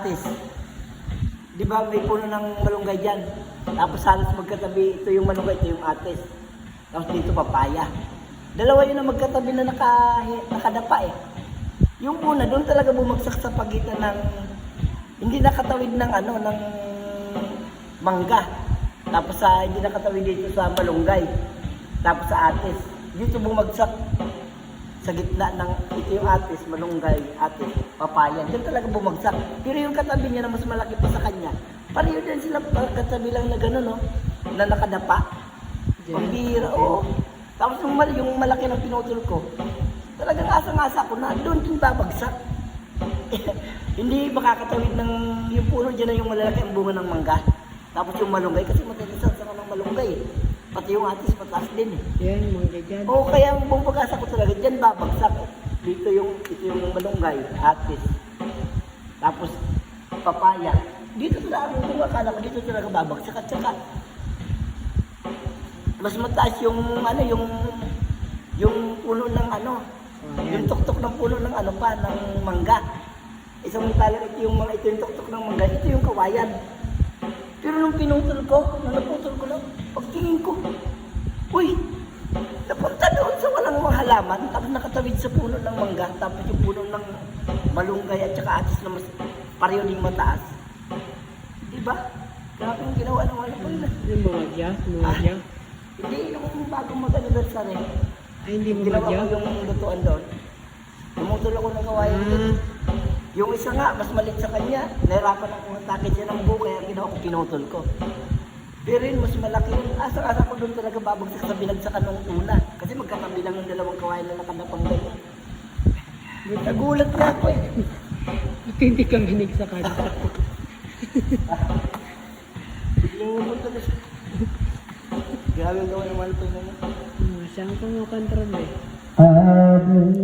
atis. Di ba may puno ng malunggay dyan? Tapos halos magkatabi, ito yung malunggay, ito yung atis. Tapos dito papaya. Dalawa yun na magkatabi na nakadapa eh. Yung una, doon talaga bumagsak sa pagitan ng, hindi nakatawid ng ano, ng mangga. Tapos hindi nakatawid dito sa malunggay. Tapos sa atis. Dito bumagsak sa gitna ng, ito yung atis, malunggay, atis, papaya. Doon talaga bumagsak. Pero yung katabi niya na mas malaki pa sa kanya, pareho din sila katabi lang na gano'n, no? Na nakadapa. Pambira, oo. Tapos yung malaki ng pinutol ko, talagang asang-asa ko na doon yung babagsak. Hindi makakatawid ng yung puno dyan na yung malalaki ang bunga ng mangga. Tapos yung malunggay, kasi matalisan sa ng malunggay. Pati yung atis mataas din eh. Yan, mangga dyan. Oo, kaya ang buong pag-asa ko talaga, dyan babagsak. Ito yung malunggay, atis. Tapos papaya. Dito talaga, kung akala ko dito talaga babagsak. At saka, mas mataas yung ano, yung puno ng ano, yung tuktok ng puno ng ano pa, ng mangga. Isang talaga ito yung tuktok ng mangga, ito yung kawayan. Pero nung pinutol ko, nung naputol ko lang, pagtingin ko, uy, napunta doon sa walang mga halaman, tapos nakatawid sa puno ng mangga, tapos yung puno ng malunggay at saka atis na mas pareho ding mataas. Diba? Grabe yung ginawa ng wala ko yun. Yung mga dyan. Hindi, yung bagong mag-anniversary. Ay, hindi mo Ginawa madya? ko yung lutuan doon. Tumutol ako ng kawayan doon. Yung isa nga, mas malit sa kanya. Nahirapan akong hatakit siya ng buo, kaya ginawa ko, pinutol ko. Pero yun, mas malaki yun. Asa-asa ko doon talaga babagsak sa binagsakan ng una. Kasi magkatabi lang ng dalawang kawayan na nakadapang ganyan. Nagulat na ako eh. Ito hindi kang hinig sa kanya. Yung punta na siya. Grabe ang gawa ng malupay na. Saan ka mo kontrol eh? Ave